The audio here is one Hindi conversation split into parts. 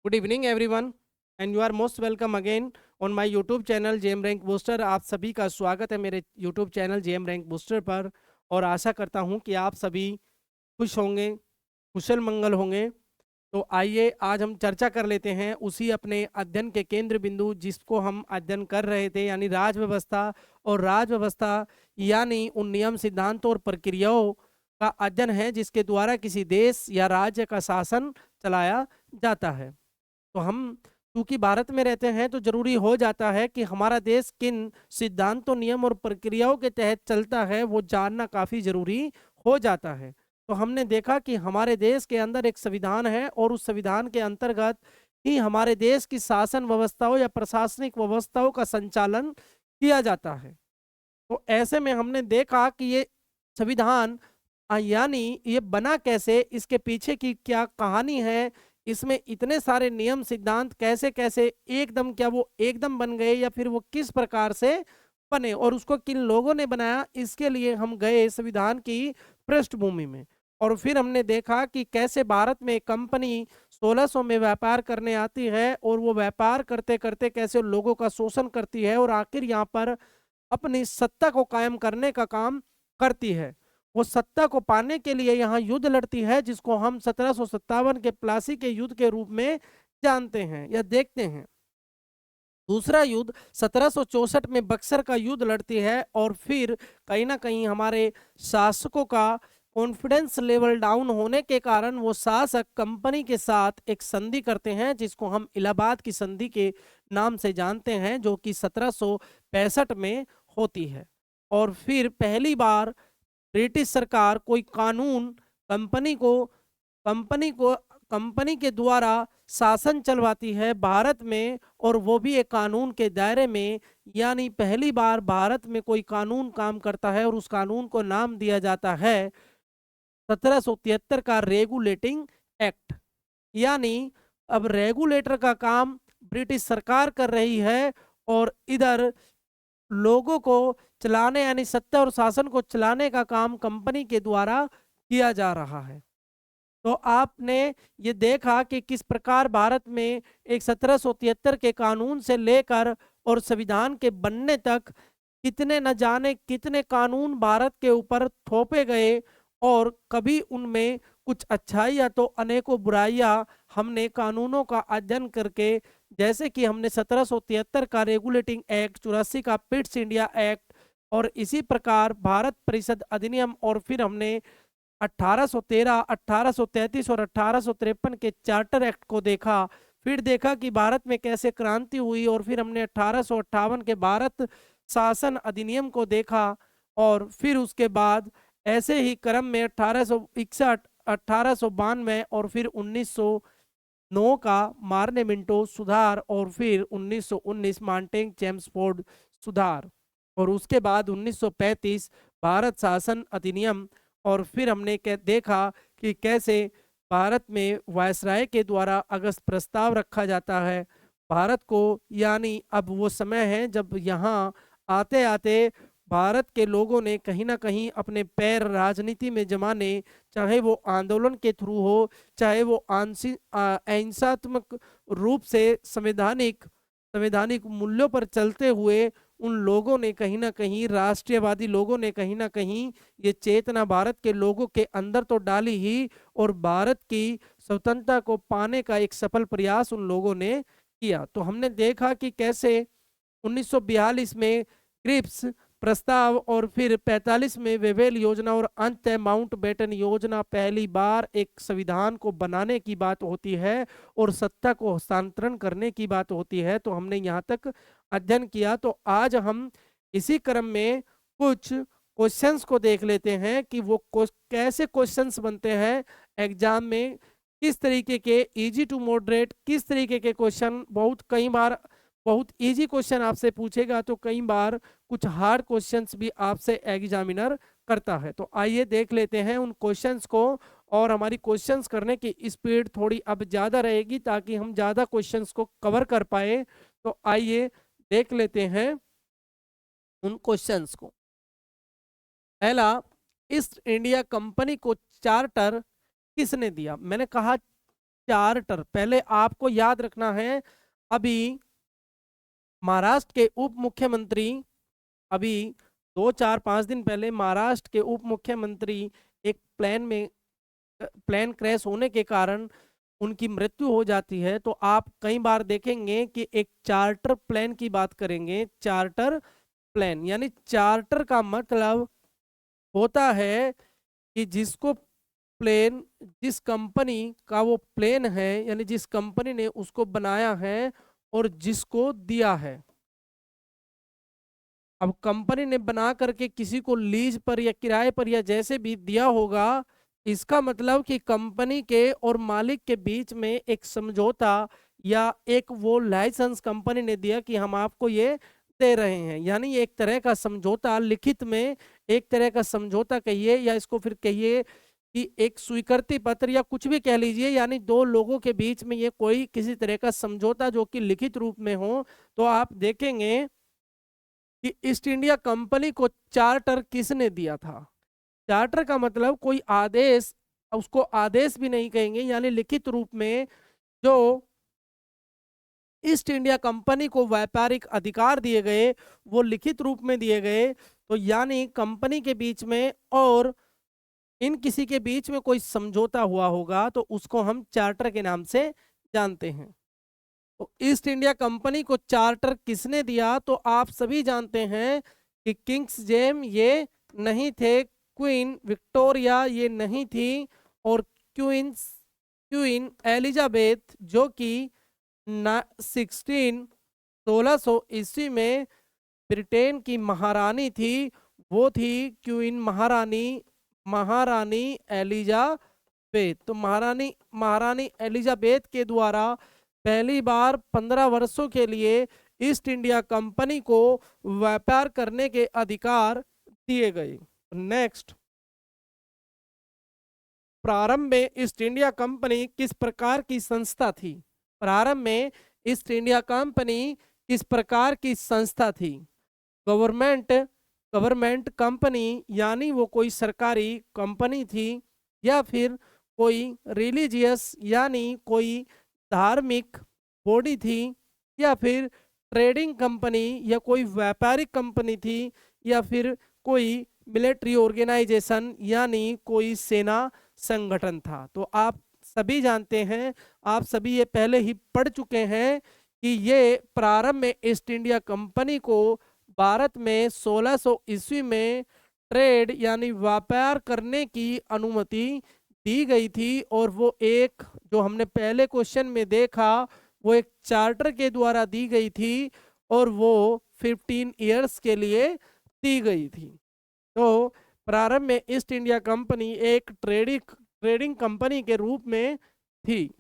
Good evening everyone and you are most welcome again on my YouTube channel JM rank booster. आप सभी का स्वागत है मेरे YouTube channel JM rank booster पर। और आशा करता हूं कि आप सभी खुश होंगे, कुशल मंगल होंगे। तो आइए आज हम चर्चा कर लेते हैं उसी अपने अध्ययन के केंद्र बिंदु जिसको हम अध्ययन कर रहे थे, यानी राज व्यवस्था। और राज व्यवस्था यानी उन नियम, सिद्धांतों और प्रक्रियाओं का अध्ययन है जिसके द्वारा किसी देश या राज्य का शासन चलाया जाता है। तो हम चूंकि भारत में रहते हैं तो जरूरी हो जाता है कि हमारा देश किन सिद्धांतों, नियम और प्रक्रियाओं के तहत चलता है वो जानना काफी जरूरी हो जाता है। तो हमने देखा कि हमारे देश के अंदर एक संविधान है और उस संविधान के अंतर्गत ही हमारे देश की शासन व्यवस्थाओं या प्रशासनिक व्यवस्थाओं का संचालन किया जाता है। तो ऐसे में हमने देखा कि ये संविधान यानी ये बना कैसे, इसके पीछे की क्या कहानी है, इसमें इतने सारे नियम सिद्धांत कैसे कैसे एकदम, क्या वो एकदम बन गए या फिर वो किस प्रकार से बने और उसको किन लोगों ने बनाया, इसके लिए हम गए संविधान की पृष्ठभूमि में। और फिर हमने देखा कि कैसे भारत में कंपनी 1600 में व्यापार करने आती है और वो व्यापार करते करते कैसे लोगों का शोषण करती है और आखिर यहाँ पर अपनी सत्ता को कायम करने का काम करती है। वो सत्ता को पाने के लिए यहाँ युद्ध लड़ती है जिसको हम 1757 के प्लासी के युद्ध के रूप में जानते हैं या देखते हैं। दूसरा युद्ध 1764 में बक्सर का युद्ध लड़ती है और फिर कहीं ना कहीं हमारे शासकों का कॉन्फिडेंस लेवल डाउन होने के कारण वो शासक कंपनी के साथ एक संधि करते हैं जिसको हम इलाहाबाद की संधि के नाम से जानते हैं, जो कि 1765 में होती है। और फिर पहली बार ब्रिटिश सरकार कोई कानून कंपनी को कंपनी को कंपनी के द्वारा शासन चलवाती है भारत में, और वो भी एक कानून के दायरे में। यानी पहली बार भारत में कोई कानून काम करता है और उस कानून को नाम दिया जाता है 1773 का रेगुलेटिंग एक्ट। यानी अब रेगुलेटर का काम ब्रिटिश सरकार कर रही है और इधर लोगों को चलाने यानी सत्ता और शासन को चलाने का काम कंपनी के द्वारा किया जा रहा है। तो आपने ये देखा कि किस प्रकार भारत में एक 1773 के कानून से लेकर और संविधान के बनने तक कितने न जाने कितने कानून भारत के ऊपर थोपे गए और कभी उनमें कुछ अच्छाइयाँ तो अनेकों बुराइयाँ हमने कानूनों का अध्ययन करके, जैसे कि हमने 1773 का रेगुलेटिंग एक्ट, 84 का पिट्स इंडिया एक्ट और इसी प्रकार भारत परिषद अधिनियम, और फिर हमने 1813, 1833 और 1853 के चार्टर एक्ट को देखा। फिर देखा कि भारत में कैसे क्रांति हुई और फिर हमने 1858 के भारत शासन अधिनियम को देखा। और फिर उसके बाद ऐसे ही क्रम में 1861, 1892 और फिर 1909 का मार्ने मिंटो सुधार और फिर 1919 मार्टिन चेम्सफोर्ड सुधार और उसके बाद 1935 भारत शासन अधिनियम। और फिर हमने देखा कि कैसे भारत में वायसराय के द्वारा अगस्त प्रस्ताव रखा जाता है भारत को। यानी अब वो समय है जब यहाँ आते आते भारत के लोगों ने कहीं ना कहीं अपने पैर राजनीति में जमाने, चाहे वो आंदोलन के थ्रू हो, चाहे वो अहिंसात्मक रूप से संवैधानिक संवैधानिक मूल्यों पर चलते हुए, उन लोगों ने कहीं ना कहीं, राष्ट्रीयवादी लोगों ने कहीं ना कहीं ये चेतना भारत के लोगों के अंदर तो डाली ही और भारत की स्वतंत्रता को पाने का एक सफल प्रयास उन लोगों ने किया। तो हमने देखा कि कैसे 1942 में क्रिप्स प्रस्ताव और फिर 45 में वेवेल योजना और अंत माउंट बेटन योजना, पहली बार एक संविधान को बनाने की बात होती है और सत्ता को हस्तांतरण करने की बात होती है। तो हमने यहाँ तक अध्ययन किया। तो आज हम इसी क्रम में कुछ क्वेश्चंस को देख लेते हैं कि वो कैसे क्वेश्चंस बनते हैं एग्जाम में, किस तरीके के इजी टू मॉडरेट, किस तरीके के क्वेश्चन, बहुत कई बार बहुत इजी क्वेश्चन आपसे पूछेगा तो कई बार कुछ हार्ड क्वेश्चंस भी आपसे एग्जामिनर करता है। तो आइए देख लेते हैं उन क्वेश्चंस को, और हमारी क्वेश्चंस करने की स्पीड थोड़ी अब ज़्यादा रहेगी ताकि हम ज़्यादा क्वेश्चंस को कवर कर पाए। तो आइए देख लेते हैं उन क्वेश्चंस को। पहला, ईस्ट इंडिया कंपनी को चार्टर किसने दिया? मैंने कहा चार्टर, पहले आपको याद रखना है, अभी महाराष्ट्र के उप मुख्यमंत्री, अभी 2-4-5 दिन पहले महाराष्ट्र के उप मुख्यमंत्री एक प्लेन क्रैश होने के कारण उनकी मृत्यु हो जाती है। तो आप कई बार देखेंगे कि एक चार्टर प्लेन की बात करेंगे, चार्टर प्लेन, यानी चार्टर का मतलब होता है कि जिसको प्लेन, जिस कंपनी का वो प्लेन है, यानी जिस कंपनी ने उसको बनाया है और जिसको दिया है। अब कंपनी ने बना करके किसी को लीज पर या किराए पर या जैसे भी दिया होगा, इसका मतलब कि कंपनी के और मालिक के बीच में एक समझौता या एक वो लाइसेंस कंपनी ने दिया कि हम आपको ये दे रहे हैं, यानी एक तरह का समझौता, लिखित में एक तरह का समझौता कहिए, या इसको फिर कहिए कि एक स्वीकृति पत्र या कुछ भी कह लीजिए, यानी दो लोगों के बीच में ये कोई किसी तरह का समझौता जो कि लिखित रूप में हो। तो आप देखेंगे कि ईस्ट इंडिया कंपनी को चार्टर किसने दिया था। चार्टर का मतलब कोई आदेश, उसको आदेश भी नहीं कहेंगे, यानी लिखित रूप में जो ईस्ट इंडिया कंपनी को व्यापारिक अधिकार दिए गए वो लिखित रूप में दिए गए। तो यानी कंपनी के बीच में और इन किसी के बीच में कोई समझौता हुआ होगा तो उसको हम चार्टर के नाम से जानते हैं। तो ईस्ट इंडिया कंपनी को चार्टर किसने दिया, तो आप सभी जानते हैं कि किंग्स जेम ये नहीं थे, क्वीन विक्टोरिया ये नहीं थी, और क्वीन एलिजाबेथ जो कि 1600 ईस्वी में ब्रिटेन की महारानी थी, वो थी क्वीन महारानी एलिजाबेथ। तो महारानी एलिजाबेथ के द्वारा पहली बार 15 वर्षों के लिए ईस्ट इंडिया कंपनी को व्यापार करने के अधिकार दिए गए। नेक्स्ट, प्रारंभ में ईस्ट इंडिया कंपनी किस प्रकार की संस्था थी। प्रारंभ में ईस्ट इंडिया कंपनी किस प्रकार की संस्था थी। गवर्नमेंट कंपनी, यानी वो कोई सरकारी कंपनी थी, या फिर कोई रिलीजियस यानी कोई धार्मिक बॉडी थी, या फिर ट्रेडिंग कंपनी या कोई व्यापारिक कंपनी थी, या फिर कोई मिलिट्री ऑर्गेनाइजेशन यानी कोई सेना संगठन था। तो आप सभी जानते हैं, आप सभी ये पहले ही पढ़ चुके हैं कि ये प्रारंभ में ईस्ट इंडिया कंपनी को भारत में 1600 ईस्वी में ट्रेड यानी व्यापार करने की अनुमति दी गई थी, और वो एक जो हमने पहले क्वेश्चन में देखा वो एक चार्टर के द्वारा दी गई थी, और वो 15 इयर्स के लिए दी गई थी। तो प्रारंभ में ईस्ट इंडिया कंपनी एक ट्रेडिंग कंपनी के रूप में थी।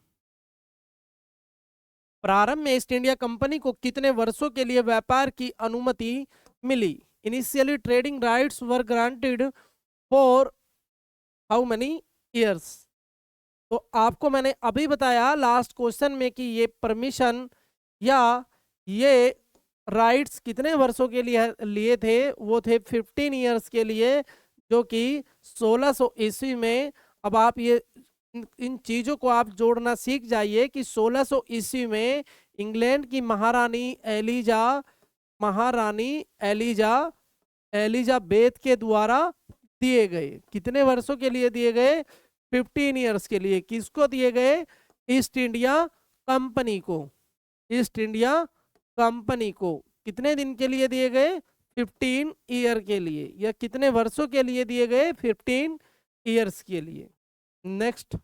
प्रारंभ में ईस्ट इंडिया कंपनी को कितने वर्षों के लिए व्यापार की अनुमति मिली। Initially trading rights were granted for how many years. तो आपको मैंने अभी बताया लास्ट क्वेश्चन में कि ये परमिशन या ये राइट्स कितने वर्षों के लिए थे, वो थे 15 इयर्स के लिए, जो कि 1600 ईस्वी में। अब आप ये इन चीज़ों को आप जोड़ना सीख जाइए कि 1600 ईस्वी में इंग्लैंड की एलिजाबेथ के द्वारा दिए गए। कितने वर्षों के लिए दिए गए? 15 इयर्स के लिए। किसको दिए गए? ईस्ट इंडिया कंपनी को। ईस्ट इंडिया कंपनी को कितने दिन के लिए दिए गए? 15 ईयर के लिए। या कितने वर्षों के लिए दिए गए? 15 ईयर्स के लिए। नेक्स्ट,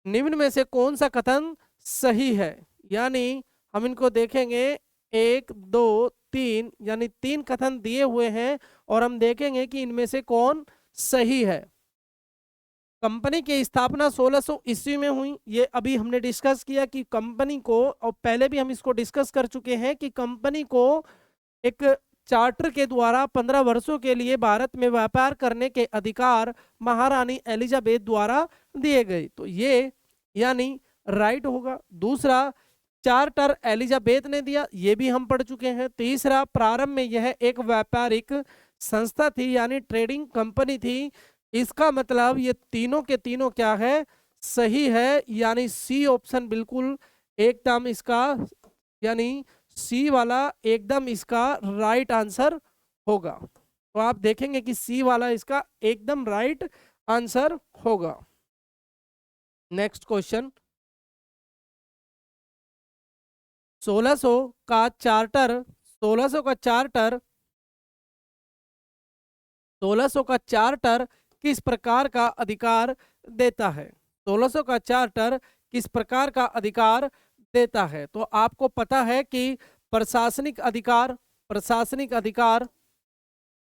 निम्न में से कौन सा कथन सही है? यानी हम इनको देखेंगे 1 2 3, यानी 3 कथन दिए हुए हैं और हम देखेंगे कि इनमें से कौन सही है। कंपनी की स्थापना 1600 ईस्वी में हुई, ये अभी हमने डिस्कस किया कि कंपनी को, और पहले भी हम इसको डिस्कस कर चुके हैं कि कंपनी को एक चार्टर के द्वारा 15 वर्षों के लिए भारत में व्यापार करने के अधिकार महारानी एलिजाबेथ द्वारा दिए गए। तो ये यानी राइट होगा। दूसरा, चार्टर एलिजाबेथ ने दिया, ये भी हम पढ़ चुके हैं। तीसरा, प्रारंभ में यह एक व्यापारिक संस्था थी यानी ट्रेडिंग कंपनी थी। इसका मतलब ये तीनों के तीनों क्या है? सही है, यानी सी ऑप्शन बिल्कुल एकदम इसका, यानी सी वाला एकदम इसका राइट आंसर होगा। तो आप देखेंगे कि सी वाला इसका एकदम राइट आंसर होगा। नेक्स्ट क्वेश्चन, 1600 का चार्टर 1600 का चार्टर 1600 का चार्टर किस प्रकार का अधिकार देता है? 1600 का चार्टर किस प्रकार का अधिकार देता है? तो आपको पता है कि प्रशासनिक अधिकार, प्रशासनिक अधिकार,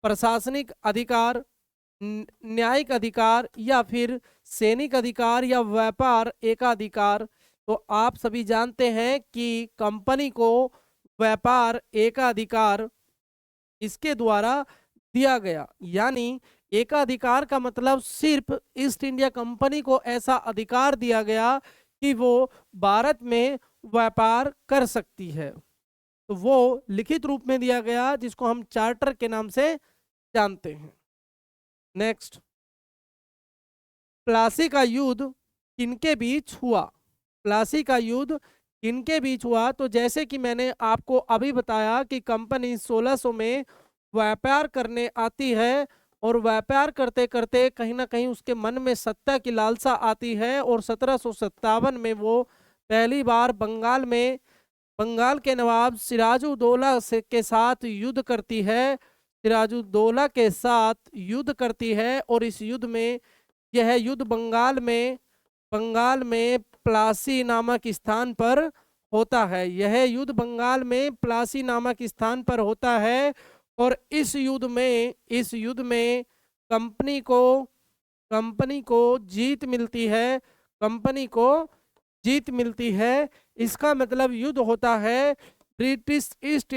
प्रशासनिक अधिकार, न्यायिक अधिकार, या फिर सैनिक अधिकार, या व्यापार एकाधिकार। तो आप सभी जानते हैं कि कंपनी को व्यापार एकाधिकार इसके द्वारा दिया गया, यानी एकाधिकार का मतलब सिर्फ ईस्ट इंडिया कंपनी को ऐसा अधिकार दिया गया कि वो भारत में व्यापार कर सकती है। तो वो लिखित रूप में दिया गया, जिसको हम चार्टर के नाम से जानते हैं। नेक्स्ट, प्लासी का युद्ध किनके बीच हुआ? प्लासी का युद्ध किनके बीच हुआ? तो जैसे कि मैंने आपको अभी बताया कि कंपनी 1600 में व्यापार करने आती है, और व्यापार करते करते कहीं ना कहीं उसके मन में सत्ता की लालसा आती है, और 1757 में वो पहली बार बंगाल के नवाब सिराजुद्दौला के साथ युद्ध करती है, सिराजुद्दौला के साथ युद्ध करती है। और इस युद्ध में, यह युद्ध बंगाल में प्लासी नामक स्थान पर होता है। यह युद्ध बंगाल में प्लासी नामक स्थान पर होता है। और इस युद्ध में कंपनी को जीत मिलती है, कंपनी को जीत मिलती है। इसका मतलब युद्ध होता है British East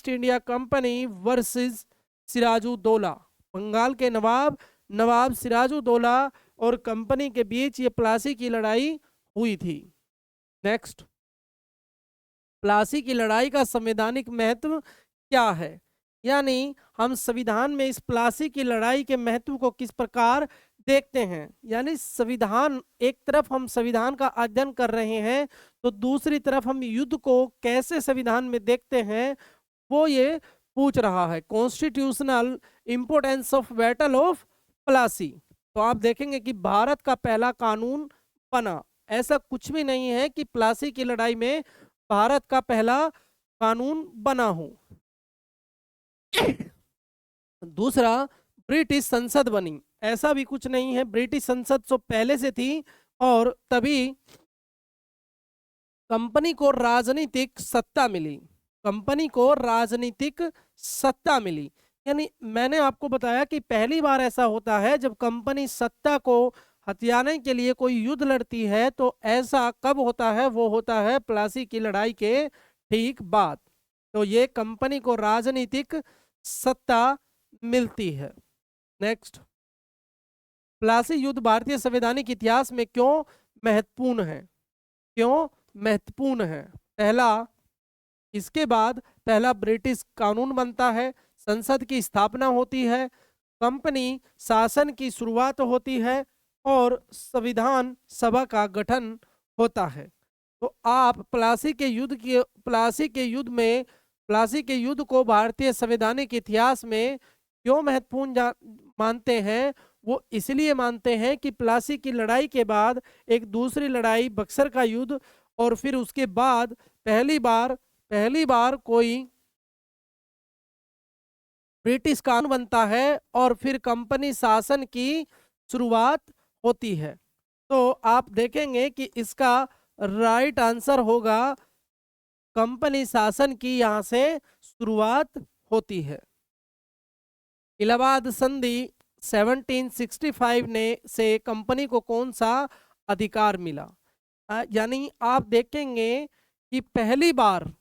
India Company versus Sirajuddaula. Bengal के नवाब सिराजुद्दौला और कंपनी के बीच ये प्लासी की लड़ाई हुई थी। नेक्स्ट, प्लासी की लड़ाई का संवैधानिक महत्व क्या है? यानी हम संविधान में इस प्लासी की लड़ाई के महत्व को किस प्रकार देखते हैं। यानी संविधान, एक तरफ हम संविधान का अध्ययन कर रहे हैं, तो दूसरी तरफ हम युद्ध को कैसे संविधान में देखते हैं, वो ये पूछ रहा है। Constitutional importance of battle of Plassey. तो आप देखेंगे कि भारत का पहला कानून बना, ऐसा कुछ भी नहीं है कि प्लासी की लड़ाई में भारत का पहला कानून बना हो। दूसरा, ब्रिटिश संसद बनी, ऐसा भी कुछ नहीं है। ब्रिटिश संसद तो पहले से थी, और तभी कंपनी को राजनीतिक सत्ता मिली, कंपनी को राजनीतिक सत्ता मिली। यानी मैंने आपको बताया कि पहली बार ऐसा होता है जब कंपनी सत्ता को हथियाने के लिए कोई युद्ध लड़ती है। तो ऐसा कब होता है? वो होता है प्लासी की लड़ाई के ठीक बाद। तो ये कंपनी को राजनीतिक सत्ता मिलती है। नेक्स्ट, प्लासी युद्ध भारतीय संवैधानिक इतिहास में क्यों महत्वपूर्ण है? क्यों महत्वपूर्ण है? इसके बाद पहला ब्रिटिश कानून बनता है, संसद की स्थापना होती है, कंपनी शासन की शुरुआत होती है, और संविधान सभा का गठन होता है। तो आप प्लासी के युद्ध को भारतीय संवैधानिक इतिहास में क्यों महत्वपूर्ण मानते हैं? वो इसलिए मानते हैं कि प्लासी की लड़ाई के बाद एक दूसरी लड़ाई बक्सर का युद्ध, और फिर उसके बाद पहली बार कोई ब्रिटिश कानून बनता है, और फिर कंपनी शासन की शुरुआत होती है। तो आप देखेंगे कि इसका राइट आंसर होगा कंपनी शासन की यहां से शुरुआत होती है। इलाहाबाद संधि 1765 ने से कंपनी को कौन सा अधिकार मिला? यानी आप देखेंगे कि पहली बार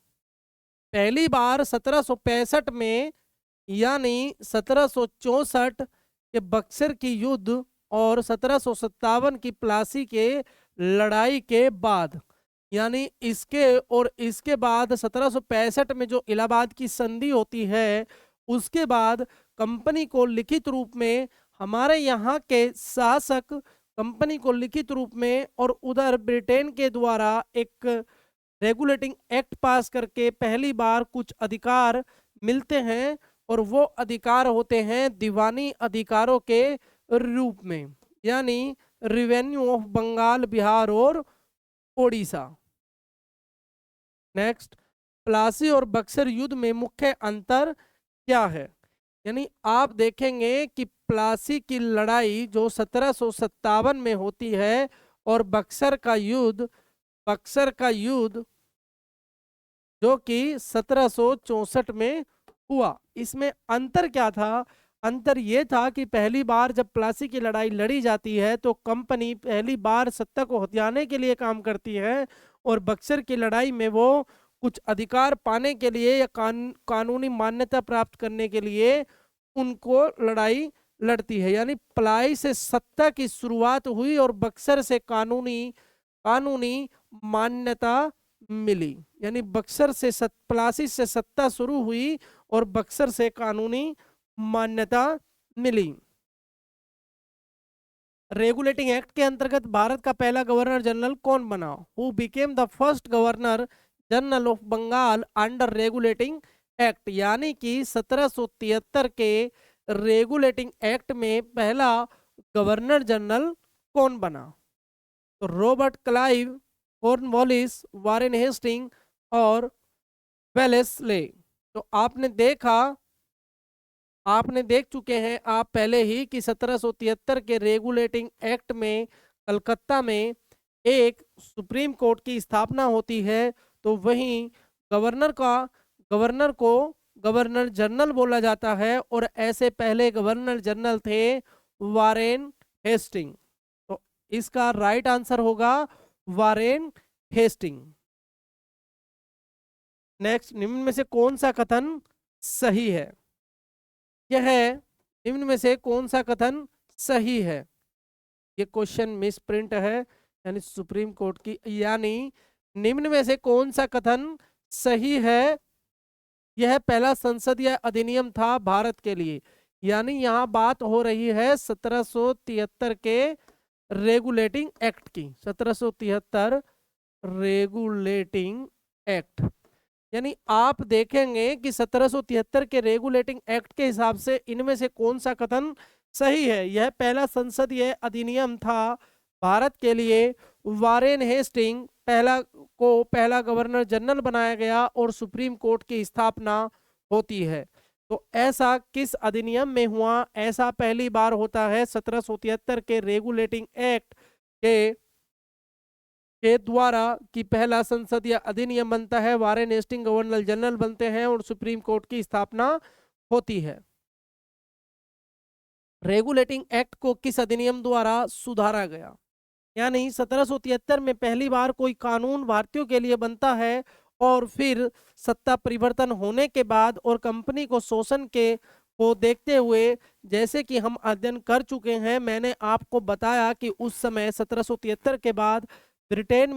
1765 में, यानी 1764 के बक्सर की युद्ध और 1757 की प्लासी के लड़ाई के बाद, यानी इसके बाद 1765 में जो इलाहाबाद की संधि होती है, उसके बाद कंपनी को लिखित रूप में हमारे यहाँ के शासक कंपनी को लिखित रूप में और उधर ब्रिटेन के द्वारा एक रेगुलेटिंग एक्ट पास करके पहली बार कुछ अधिकार मिलते हैं, और वो अधिकार होते हैं दीवानी अधिकारों के रूप में, यानी रेवेन्यू ऑफ बंगाल, बिहार और ओडिशा। नेक्स्ट, प्लासी और बक्सर युद्ध में मुख्य अंतर क्या है? यानी आप देखेंगे कि प्लासी की लड़ाई जो 1757 में होती है और बक्सर का युद्ध जो कि 1764 में हुआ, इसमें अंतर क्या था? अंतर ये था कि पहली बार जब प्लासी की लड़ाई लड़ी जाती है तो कंपनी पहली बार सत्ता को हथियाने के लिए काम करती है, और बक्सर की लड़ाई में वो कुछ अधिकार पाने के लिए या कानूनी मान्यता प्राप्त करने के लिए उनको लड़ाई लड़ती है। यानी प्लाई से सत्ता की शुरुआत हुई और बक्सर से कानूनी मान्यता मिली। यानी बक्सर से प्लासी से सत्ता शुरू हुई और बक्सर से कानूनी मान्यता मिली। रेगुलेटिंग एक्ट के अंतर्गत भारत का पहला गवर्नर जनरल कौन बना? Who became the first governor general of Bengal under regulating act? यानी कि 1773 के रेगुलेटिंग एक्ट में पहला गवर्नर जनरल कौन बना? तो Robert Clive, Cornwallis, Warren Hastings और वेलेस्ले। तो आपने देख चुके हैं आप पहले ही कि 1773 के रेगुलेटिंग एक्ट में कलकत्ता में एक सुप्रीम कोर्ट की स्थापना होती है, तो वहीं गवर्नर को गवर्नर जनरल बोला जाता है, और ऐसे पहले गवर्नर जनरल थे वारेन हेस्टिंग। तो इसका राइट आंसर होगा वारेन हेस्टिंग। नेक्स्ट, निम्न में से कौन सा कथन सही है? यह निम्न में से कौन सा कथन सही है? ये क्वेश्चन मिस प्रिंट है, यानी सुप्रीम कोर्ट की, यानी निम्न में से कौन सा कथन सही है? यह पहला संसदीय अधिनियम था भारत के लिए। यानी यहाँ बात हो रही है 1773 के रेगुलेटिंग एक्ट की। 1773 रेगुलेटिंग एक्ट, यानी आप देखेंगे कि 1773 के रेगुलेटिंग एक्ट के हिसाब से इनमें से कौन सा कथन सही है? यह पहला संसदीय अधिनियम था भारत के लिए। वारेन हेस्टिंग पहला गवर्नर जनरल बनाया गया और सुप्रीम कोर्ट की स्थापना होती है। तो ऐसा किस अधिनियम में हुआ? ऐसा पहली बार होता है 1773 के रेगुलेटिंग एक्ट के द्वारा कि पहला संसदीय अधिनियम बनता है, वारेन हेस्टिंग गवर्नर जनरल बनते हैं और सुप्रीम कोर्ट की स्थापना होती है। रेगुलेटिंग एक्ट को किस अधिनियम द्वारा सुधारा गया? यानी 1773 में पहली बार कोई कानून भारतीयों के लिए बनता है, और फिर सत्ता परिवर्तन होने के बाद और कंपनी को शोषण को देखते हुए, जैसे कि हम अध्ययन कर चुके हैं, मैंने आपको बताया कि उस समय 1773 के बाद ब्रिटेन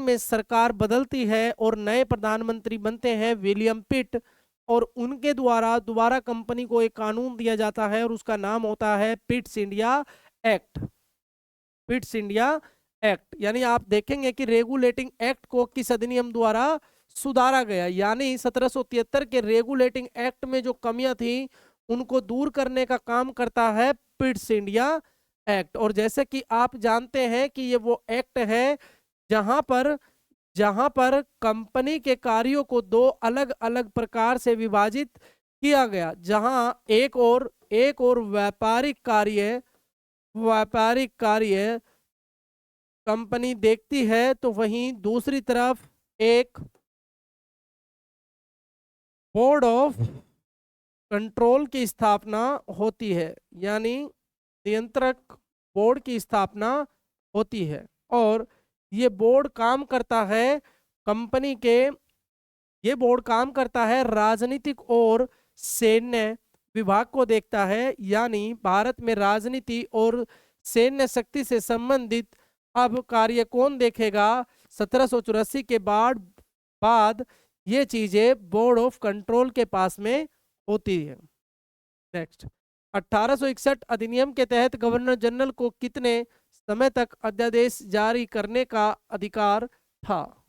में सरकार बदलती है और नए प्रधानमंत्री बनते हैं विलियम पिट, और उनके द्वारा दोबारा कंपनी को एक कानून दिया जाता है और उसका नाम होता है Pitt's India act. Pitt's India act, यानी आप देखेंगे कि रेगुलेटिंग एक्ट को किस अधिनियम द्वारा सुधारा गया? यानी 1773 के रेगुलेटिंग एक्ट में जो कमियां थी उनको दूर करने का काम करता है पिट्स इंडिया एक्ट। और जैसे कि आप जानते हैं कि ये वो एक्ट है जहां पर कंपनी के कार्यों को दो अलग अलग प्रकार से विभाजित किया गया, जहां एक और व्यापारिक कार्य कंपनी देखती है, तो वहीं दूसरी तरफ एक बोर्ड ऑफ कंट्रोल की स्थापना होती है, यानी नियंत्रक बोर्ड की स्थापना होती है। और ये बोर्ड काम करता है राजनीतिक और सैन्य विभाग को देखता है। यानी भारत में राजनीति और सैन्य शक्ति से संबंधित अब कार्य कौन देखेगा? 1784 के बाद ये चीजें बोर्ड ऑफ कंट्रोल के पास में होती है। नेक्स्ट, 1861 अधिनियम के तहत गवर्नर जनरल को कितने समय तक अध्यादेश जारी करने का अधिकार था?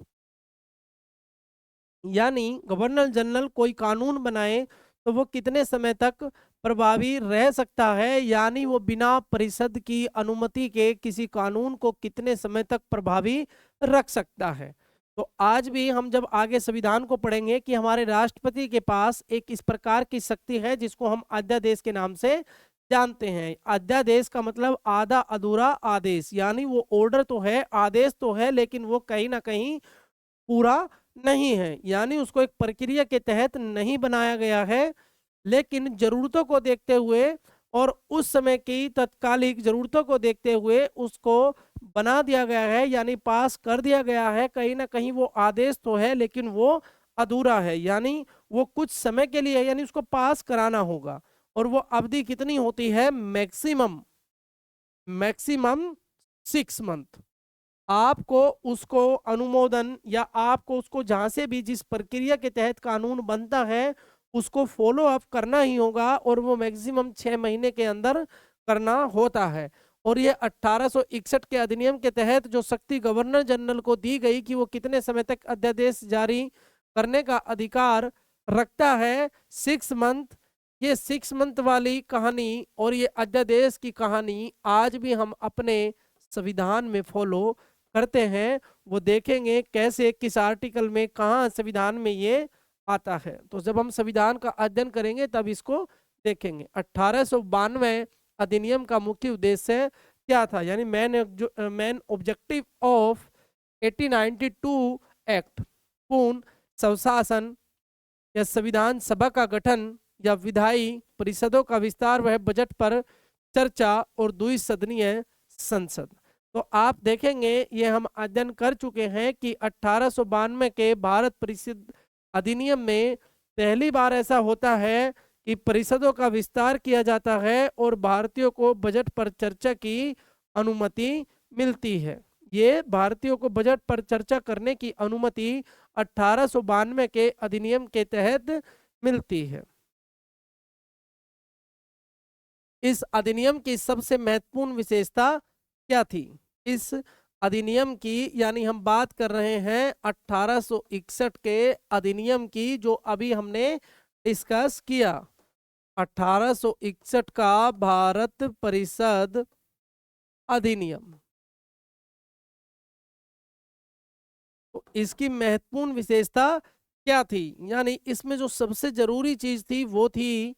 यानी गवर्नर जनरल कोई कानून बनाए तो वो कितने समय तक प्रभावी रह सकता है, यानी वो बिना परिषद की अनुमति के किसी कानून को कितने समय तक प्रभावी रख सकता है। तो आज भी हम जब आगे संविधान को पढ़ेंगे कि हमारे राष्ट्रपति के पास एक इस प्रकार की शक्ति है जिसको हम अध्यादेश के नाम से जानते हैं। अध्यादेश का मतलब आधा अधूरा आदेश, यानी वो ऑर्डर तो है, आदेश तो है, लेकिन वो कहीं ना कहीं पूरा नहीं है, यानी उसको एक प्रक्रिया के तहत नहीं बनाया गया है, लेकिन जरूरतों को देखते हुए और उस समय की तत्कालिक जरूरतों को देखते हुए उसको बना दिया गया है, यानी पास कर दिया गया है। कहीं ना कहीं वो आदेश तो है लेकिन वो अधूरा है, यानी वो कुछ समय के लिए है, यानी उसको पास कराना होगा। और वो अवधि कितनी होती है? Maximum maximum 6 month. आपको उसको अनुमोदन या आपको उसको जहां से भी जिस प्रक्रिया के तहत कानून बनता है उसको फॉलो अप करना ही होगा, और वो मैक्सिमम 6 महीने के अंदर करना होता है। और ये 1861 के अधिनियम के तहत जो शक्ति गवर्नर जनरल को दी गई कि वो कितने समय तक अध्यादेश जारी करने का अधिकार रखता है, 6 मंथ। ये 6 मंथ वाली कहानी और ये अध्यादेश की कहानी आज भी हम अपने संविधान में फॉलो करते हैं। वो देखेंगे कैसे, किस आर्टिकल में, कहाँ संविधान में ये आता है। तो जब हम संविधान का अध्ययन करेंगे तब इसको देखेंगे। 1892 अधिनियम का मुख्य उद्देश्य क्या था, यानी मेन ऑब्जेक्टिव ऑफ 1892 एक्ट? पूर्ण स्वशासन या संविधान सभा का गठन या विधायी परिषदों का विस्तार व बजट पर चर्चा और द्विसदनीय संसद। तो आप देखेंगे ये हम अध्ययन कर चुके हैं कि 1892 के भारत परिषद अधिनियम में पहली बार ऐसा होता है कि परिषदों का विस्तार किया जाता है और भारतीयों को बजट पर चर्चा की अनुमति मिलती है। ये भारतीयों को बजट पर चर्चा करने की अनुमति 1892 के अधिनियम के तहत मिलती है। इस अधिनियम की सबसे महत्वपूर्ण विशेषता क्या थी? इस अधिनियम की, यानी हम बात कर रहे हैं 1861 के अधिनियम की जो अभी हमने डिस्कस किया। 1861 का भारत परिषद अधिनियम, तो इसकी महत्वपूर्ण विशेषता क्या थी? यानी इसमें जो सबसे जरूरी चीज थी वो थी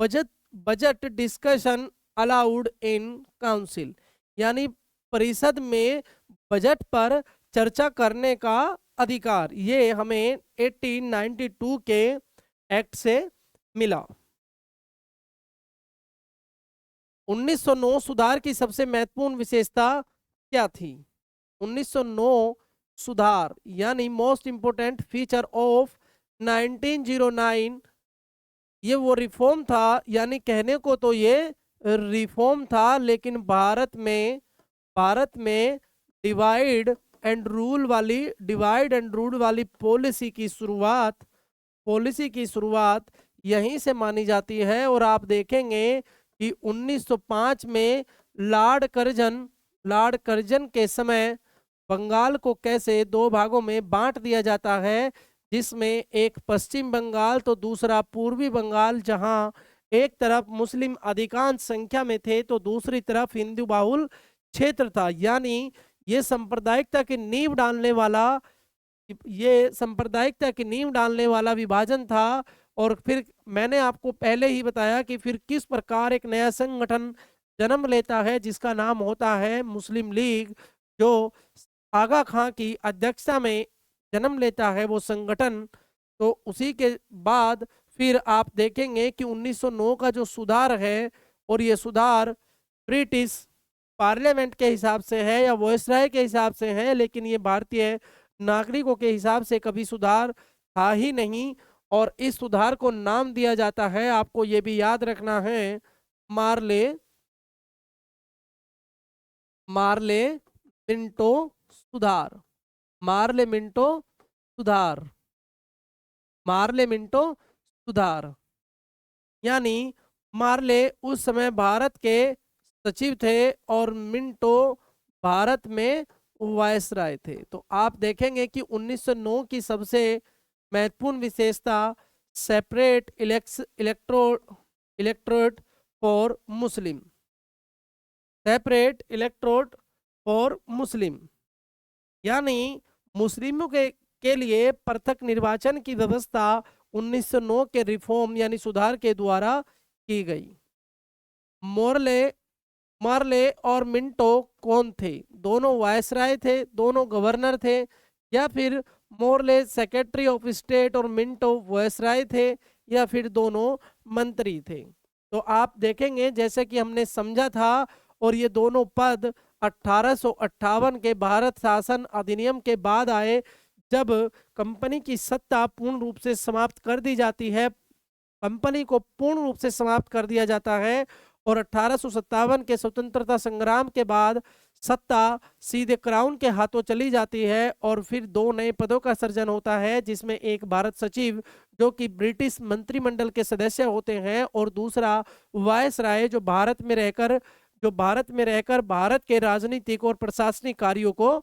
budget budget discussion allowed in council, यानी परिषद में बजट पर चर्चा करने का अधिकार। ये हमें 1892 के एक्ट से मिला। 1909 सुधार की सबसे महत्वपूर्ण विशेषता क्या थी? 1909 सुधार यानी मोस्ट इंपोर्टेंट फीचर ऑफ 1909, ये वो रिफॉर्म था, यानी कहने को तो ये रिफॉर्म था, लेकिन भारत में डिवाइड एंड रूल वाली पॉलिसी की शुरुआत यहीं से मानी जाती है। और आप देखेंगे कि 1905 में लॉर्ड कर्जन के समय बंगाल को कैसे 2 भागों में बांट दिया जाता है, जिसमें एक पश्चिम बंगाल तो दूसरा पूर्वी बंगाल, जहां एक तरफ मुस्लिम अधिकांश संख्या में थे तो दूसरी तरफ हिंदू बाहुल क्षेत्र था। यानी ये सांप्रदायिकता की नींव डालने वाला विभाजन था। और फिर मैंने आपको पहले ही बताया कि फिर किस प्रकार एक नया संगठन जन्म लेता है जिसका नाम होता है मुस्लिम लीग, जो आगा खां की अध्यक्षता में जन्म लेता है वो संगठन। तो उसी के बाद फिर आप देखेंगे कि 1909 का जो सुधार है, और ये सुधार ब्रिटिश पार्लियामेंट के हिसाब से है या वॉयसराय के हिसाब से है, लेकिन ये भारतीय नागरिकों के हिसाब से कभी सुधार था ही नहीं। और इस सुधार को नाम दिया जाता है, आपको ये भी याद रखना है, मार्ले मिंटो सुधार। मार्ले मिंटो सुधार, यानी मार्ले उस समय भारत के सचिव थे और मिंटो भारत में वायसराय थे। तो आप देखेंगे कि 1909 की सबसे महत्वपूर्ण विशेषता separate electrode for Muslim, separate electrode for Muslim, यानी मुस्लिमों के लिए पृथक निर्वाचन की व्यवस्था 1909 के रिफॉर्म यानी सुधार के द्वारा की गई। मोरले मार्ले और मिंटो कौन थे? दोनों वायसराय थे, दोनों गवर्नर थे, या फिर मोरले सेक्रेटरी ऑफ स्टेट और मिंटो वायसराय थे, या फिर दोनों मंत्री थे? तो आप देखेंगे जैसे कि हमने समझा था, और ये दोनों पद 1858 के भारत शासन अधिनियम के बाद आए, जब कंपनी की सत्ता पूर्ण रूप से समाप्त कर दी जाती है, कंपनी को पूर्ण रूप से समाप्त कर दिया जाता है, और 1857 के स्वतंत्रता संग्राम के बाद सत्ता सीधे क्राउन के हाथों चली जाती है, और फिर दो नए पदों का सृजन होता है, जिसमें एक भारत सचिव जो कि ब्रिटिश मंत्रिमंडल के सदस्य होते हैं, और दूसरा वायसराय जो भारत में रहकर भारत के राजनीतिक और प्रशासनिक कार्यों को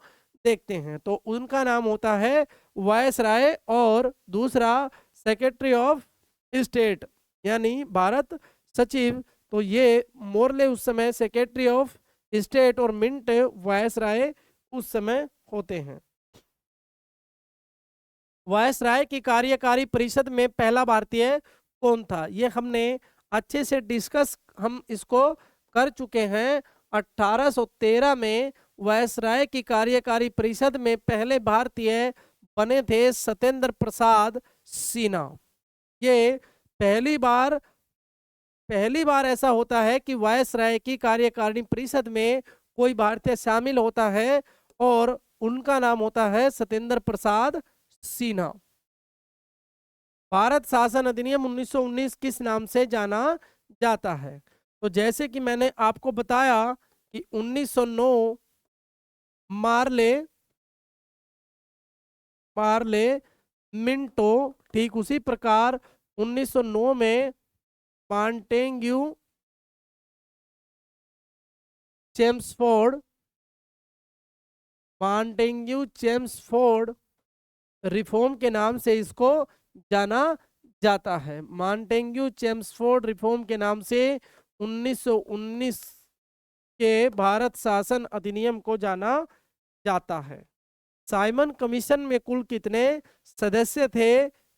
देखते हैं। तो उनका नाम होता है वायसराय, और दूसरा सेक्रेटरी ऑफ स्टेट यानी भारत सचिव। तो ये मोरले उस समय सेक्रेटरी ऑफ स्टेट और मिंट वायसराय उस समय होते हैं। वायसराय की कार्यकारी परिषद में पहला भारतीय कौन था? ये हमने अच्छे से डिस्कस हम इसको कर चुके हैं। 1813 में वायसराय की कार्यकारी परिषद में पहले भारतीय बने थे सत्येंद्र प्रसाद सिन्हा। ये पहली बार ऐसा होता है कि वायसराय की कार्यकारिणी परिषद में कोई भारतीय शामिल होता है, और उनका नाम होता है सत्येंद्र प्रसाद सिन्हा। भारत शासन अधिनियम 1919 किस नाम से जाना जाता है? तो जैसे कि मैंने आपको बताया कि 1909 मार्ले मिंटो, ठीक उसी प्रकार 1909 में मॉन्टेग्यू चेम्सफोर्ड रिफॉर्म के नाम से इसको जाना जाता है। मॉन्टेग्यू चेम्सफोर्ड रिफॉर्म के नाम से 1919 के भारत शासन अधिनियम को जाना जाता है। साइमन कमीशन में कुल कितने सदस्य थे?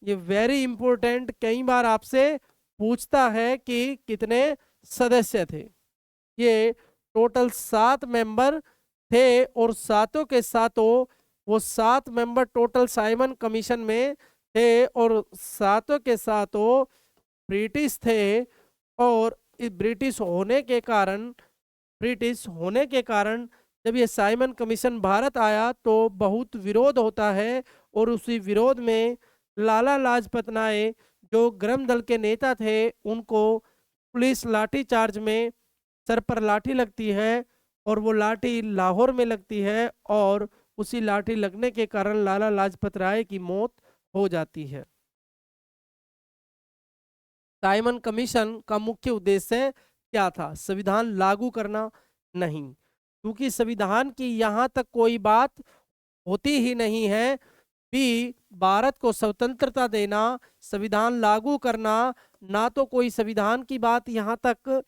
ये वेरी इंपॉर्टेंट, कई बार आपसे पूछता है कि कितने सदस्य थे। ये टोटल 7 मेंबर थे, और सातों के सातों वो 7 मेंबर टोटल साइमन कमीशन में थे, और सातों के सातों ब्रिटिश थे। और इस ब्रिटिश होने के कारण जब ये साइमन कमीशन भारत आया तो बहुत विरोध होता है, और उसी विरोध में लाला लाजपत राय जो गरम दल के नेता थे, उनको पुलिस लाठी चार्ज में सर पर लाठी लगती है, और वो लाठी लाहौर में लगती है, और उसी लाठी लगने के कारण लाला लाजपत राय की मौत हो जाती है। साइमन कमीशन का मुख्य उद्देश्य क्या था? संविधान लागू करना? नहीं, क्योंकि संविधान की यहाँ तक कोई बात होती ही नहीं है। भी भारत को स्वतंत्रता देना, संविधान लागू करना, ना तो कोई संविधान की बात यहाँ तक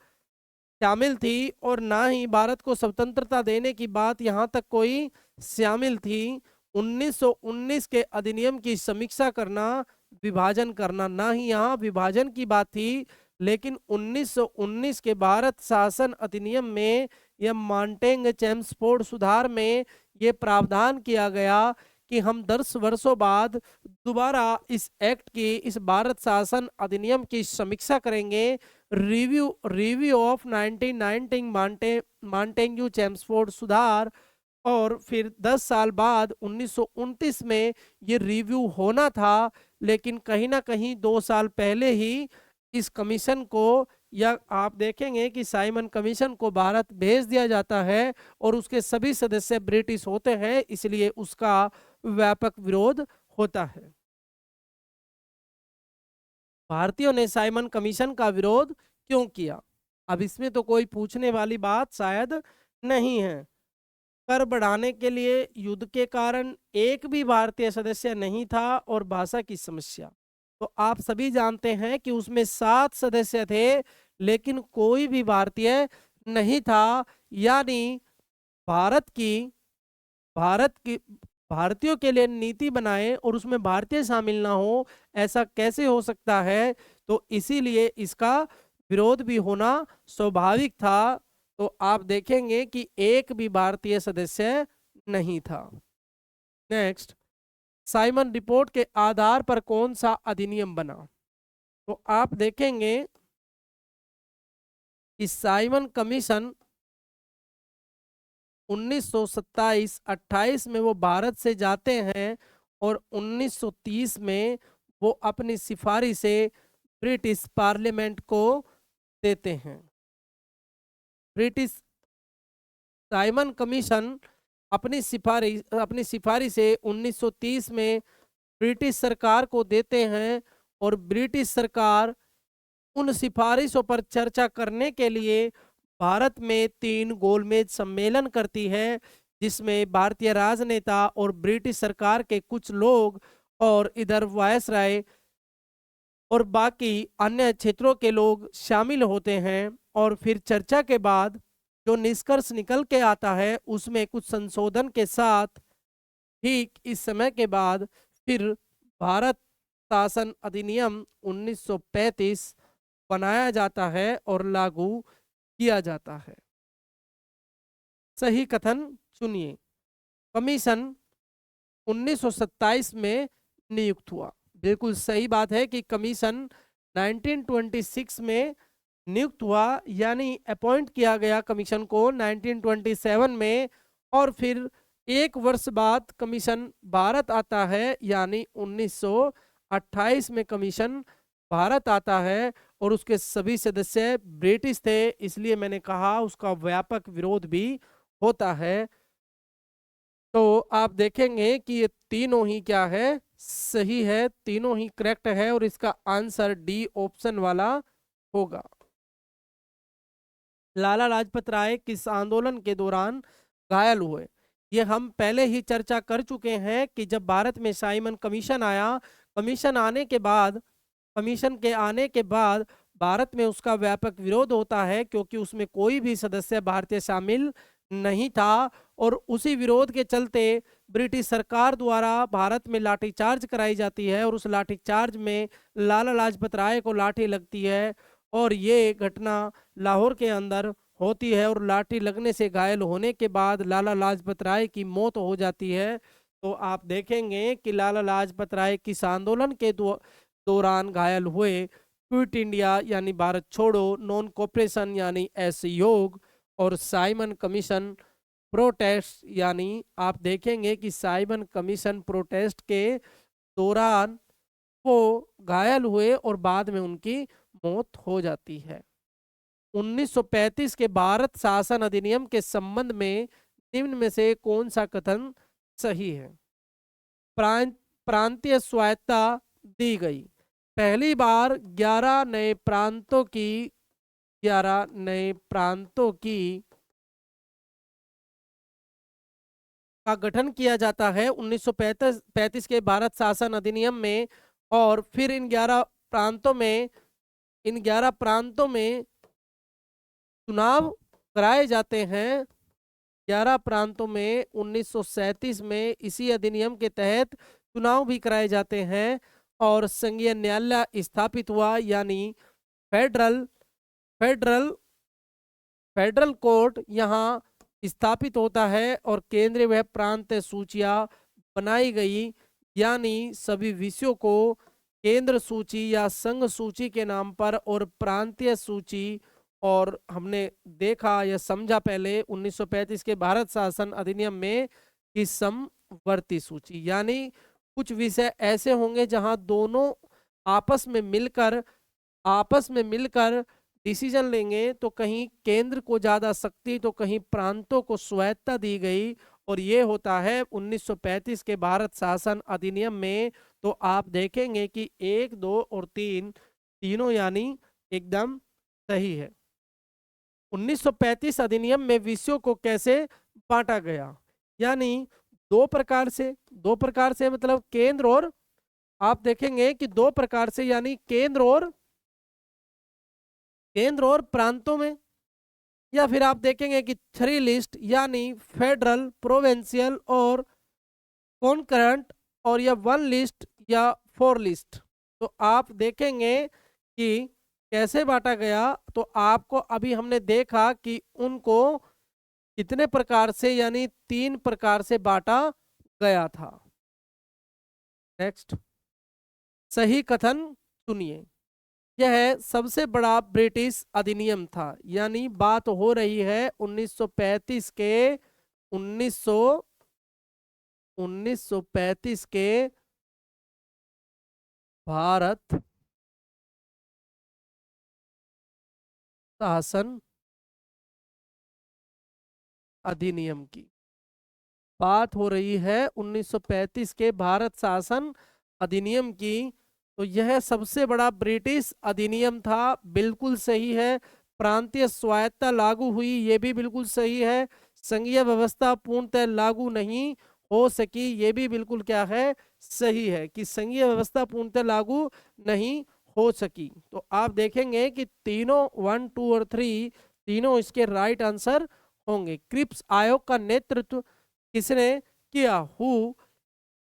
शामिल थी, और ना ही भारत को स्वतंत्रता देने की बात यहाँ तक कोई शामिल थी। 1919 के अधिनियम की समीक्षा करना, विभाजन करना, ना ही यहाँ विभाजन की बात थी। लेकिन 1919 के भारत शासन अधिनियम में या मॉन्टेग चेम्सफोर्ड सुधार में ये प्रावधान किया गया कि हम 10 वर्षों बाद दोबारा इस एक्ट की, इस भारत शासन अधिनियम की समीक्षा करेंगे। रिव्यू ऑफ 1919 मॉन्टेग्यू चेम्सफोर्ड सुधार, और फिर 10 साल बाद 1929 में ये रिव्यू होना था, लेकिन कहीं ना कहीं 2 साल पहले ही इस कमीशन को, या आप देखेंगे कि साइमन कमीशन को भारत भेज दिया जाता है, और उसके सभी सदस्य ब्रिटिश होते हैं, इसलिए उसका व्यापक विरोध होता है। भारतीयों ने साइमन कमीशन का विरोध क्यों किया। अब इसमें तो कोई पूछने वाली बात शायद नहीं है। कर बढ़ाने के लिए युद्ध के कारण एक भी भारतीय सदस्य नहीं था और भाषा की समस्या। तो आप सभी जानते हैं कि उसमें 7 सदस्य थे लेकिन कोई भी भारतीय नहीं था। यानी भारत की भारत की भारतीयों के लिए नीति बनाए और उसमें भारतीय शामिल ना हो, ऐसा कैसे हो सकता है। तो इसीलिए इसका विरोध भी होना स्वाभाविक था। तो आप देखेंगे कि एक भी भारतीय सदस्य नहीं था। नेक्स्ट, साइमन रिपोर्ट के आधार पर कौन सा अधिनियम बना। तो आप देखेंगे कि साइमन कमीशन 1927-28 में वो भारत से जाते हैं और 1930 में वो अपनी सिफारिशें ब्रिटिश पार्लियामेंट को देते हैं। ब्रिटिश साइमन कमीशन अपनी सिफारिशें 1930 में ब्रिटिश सरकार को देते हैं और ब्रिटिश सरकार उन सिफारिशों पर चर्चा करने के लिए भारत में 3 गोलमेज सम्मेलन करती है, जिसमें भारतीय राजनेता और ब्रिटिश सरकार के कुछ लोग और इधर वायसराय और बाकी अन्य क्षेत्रों के लोग शामिल होते हैं। और फिर चर्चा के बाद जो निष्कर्ष निकल के आता है उसमें कुछ संशोधन के साथ ठीक इस समय के बाद फिर भारत शासन अधिनियम 1935 बनाया जाता है और लागू किया जाता है। सही कथन चुनिए। कमीशन 1927 में नियुक्त हुआ। बिल्कुल सही बात है कि कमीशन 1926 में नियुक्त हुआ, यानी अपॉइंट किया गया कमीशन को 1927 में। और फिर 1 वर्ष बाद कमीशन भारत आता है, यानी 1928 में कमीशन भारत आता है और उसके सभी सदस्य ब्रिटिश थे, इसलिए मैंने कहा उसका व्यापक विरोध भी होता है। तो आप देखेंगे कि ये तीनों ही क्या है, सही है, तीनों ही करेक्ट है और इसका आंसर डी ऑप्शन वाला होगा। लाला लाजपत राय किस आंदोलन के दौरान घायल हुए। ये हम पहले ही चर्चा कर चुके हैं कि जब भारत में साइमन कमीशन आया, कमीशन के आने के बाद भारत में उसका व्यापक विरोध होता है, क्योंकि उसमें कोई भी सदस्य भारतीय शामिल नहीं था। और उसी विरोध के चलते ब्रिटिश सरकार द्वारा भारत में लाठीचार्ज कराई जाती है और उस लाठीचार्ज में लाला लाजपत राय को लाठी लगती है और ये घटना लाहौर के अंदर होती है और लाठी लगने से घायल होने के बाद लाला लाजपत राय की मौत हो जाती है। तो आप देखेंगे कि लाला लाजपत राय किस आंदोलन के दौरान घायल हुए। क्विट इंडिया यानी भारत छोड़ो, नॉन कोऑपरेशन यानी असहयोग और साइमन कमीशन प्रोटेस्ट, यानी आप देखेंगे कि साइमन कमीशन प्रोटेस्ट के दौरान वो घायल हुए और बाद में उनकी मौत हो जाती है। 1935 के भारत शासन अधिनियम के संबंध में निम्न में से कौन सा कथन सही है। प्रांतीय स्वायत्तता दी गई। पहली बार 11 नए प्रांतों की का गठन किया जाता है 1935 के भारत शासन अधिनियम में। और फिर इन 11 प्रांतों में चुनाव कराए जाते हैं। 11 प्रांतों में 1937 में इसी अधिनियम के तहत चुनाव भी कराए जाते हैं और संघीय न्यायालय स्थापित हुआ, यानी फेडरल कोर्ट यहाँ स्थापित होता है और केंद्रीय व प्रांत सूचियां बनाई गई, यानी सभी विषयों को केंद्र सूची या संघ सूची के नाम पर और प्रांतीय सूची, और हमने देखा या समझा पहले 1935 के भारत शासन अधिनियम में कि समवर्ती सूची, यानी कुछ विषय ऐसे होंगे जहां दोनों आपस में मिलकर डिसीजन लेंगे, तो कहीं केंद्र को ज़्यादा शक्ति तो कहीं प्रांतों को स्वायत्तता दी गई, और ये होता है 1935 के भारत शासन अधिनियम में। तो आप देखेंगे कि 1, 2 और 3 तीनों यानी एकदम सही है। 1935 अधिनियम में विषयों को कैसे बांटा गया, यानी दो प्रकार से मतलब केंद्र और, आप देखेंगे कि दो प्रकार से, यानी केंद्र और प्रांतों में, या फिर आप देखेंगे कि 3 लिस्ट, यानी फेडरल, प्रोविंशियल और कॉन्करेंट, और या 1 लिस्ट या 4 लिस्ट। तो आप देखेंगे कि कैसे बांटा गया। तो आपको अभी हमने देखा कि उनको कितने प्रकार से, यानी 3 प्रकार से बांटा गया था। नेक्स्ट, सही कथन सुनिए। यह सबसे बड़ा ब्रिटिश अधिनियम था, यानी बात हो रही है 1935 के 1935 के भारत शासन अधिनियम की बात हो रही है, 1935 के भारत शासन अधिनियम की। तो यह सबसे बड़ा ब्रिटिश अधिनियम था, बिल्कुल सही है। प्रांतीय स्वायत्तता लागू हुई, ये भी बिल्कुल सही है। संघीय व्यवस्था पूर्णतः लागू नहीं हो सकी, ये भी बिल्कुल क्या है, सही है कि संघीय व्यवस्था पूर्णतः लागू नहीं हो सकी। तो आप देखेंगे कि तीनों 1, 2 और 3 तीनों इसके राइट आंसर होंगे। क्रिप्स आयोग का नेतृत्व किसने किया? Who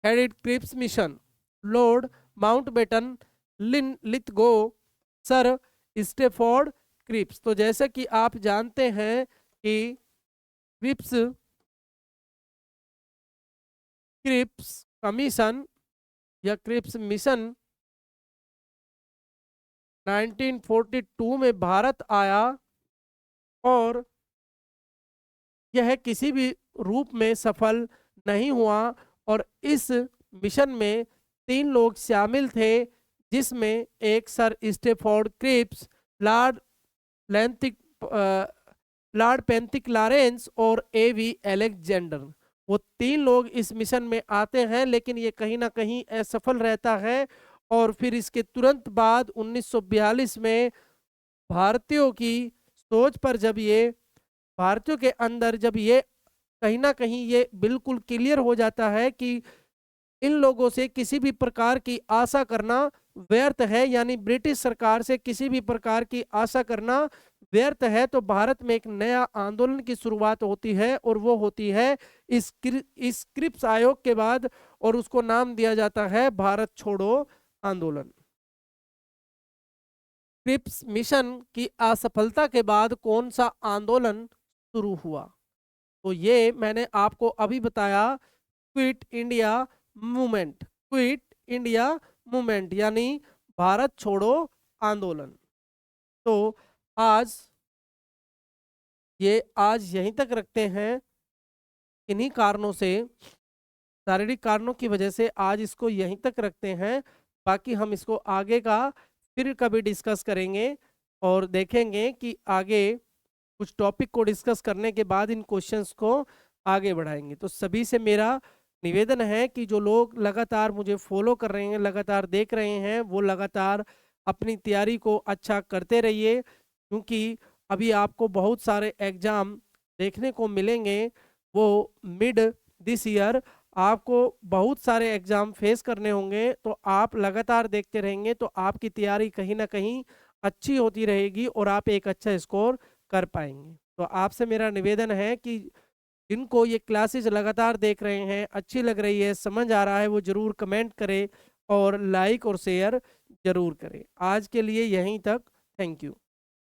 headed Cripps mission? Lord Mountbatten, Lithgow, sir Stafford Cripps. तो जैसे कि आप जानते हैं कि क्रिप्स कमीशन या क्रिप्स मिशन 1942 में भारत आया, और यह किसी भी रूप में सफल नहीं हुआ। और इस मिशन में 3 लोग शामिल थे, जिसमें एक सर स्टेफोर्ड क्रिप्स, लॉर्ड लेंथिक लॉर्ड पेंथिक लॉरेंस और एवी अलेक्जेंडर। वो 3 लोग इस मिशन में आते हैं, लेकिन ये कहीं ना कहीं असफल रहता है। और फिर इसके तुरंत बाद 1942 में भारतीयों की सोच पर, जब ये भारतीयों के अंदर जब ये कहीं ना कहीं ये बिल्कुल क्लियर हो जाता है कि इन लोगों से किसी भी प्रकार की आशा करना व्यर्थ है, यानी ब्रिटिश सरकार से किसी भी प्रकार की आशा करना व्यर्थ है, तो भारत में एक नया आंदोलन की शुरुआत होती है, और वो होती है इस क्रिप्स आयोग के बाद, और उसको नाम दिया जाता है भारत छोड़ो आंदोलन। क्रिप्स मिशन की असफलता के बाद कौन सा आंदोलन शुरू हुआ? तो ये मैंने आपको अभी बताया, quit India movement. Quit India movement यानी भारत छोड़ो आंदोलन। तो आज यहीं तक रखते हैं। इन्हीं कारणों से, शारीरिक कारणों की वजह से आज इसको यहीं तक रखते हैं। बाकी हम इसको आगे का फिर कभी डिस्कस करेंगे, और देखेंगे कि आगे कुछ टॉपिक को डिस्कस करने के बाद इन क्वेश्चंस को आगे बढ़ाएंगे। तो सभी से मेरा निवेदन है कि जो लोग लगातार मुझे फॉलो कर रहे हैं, लगातार देख रहे हैं, वो लगातार अपनी तैयारी को अच्छा करते रहिए, क्योंकि अभी आपको बहुत सारे एग्जाम देखने को मिलेंगे। वो मिड दिस ईयर आपको बहुत सारे एग्जाम फेस करने होंगे, तो आप लगातार देखते रहेंगे तो आपकी तैयारी कहीं ना कहीं अच्छी होती रहेगी, और आप एक अच्छा स्कोर कर पाएंगे। तो आपसे मेरा निवेदन है कि जिनको ये क्लासेस लगातार देख रहे हैं, अच्छी लग रही है, समझ आ रहा है, वो जरूर कमेंट करें और लाइक और शेयर जरूर करें। आज के लिए यहीं तक, थैंक यू।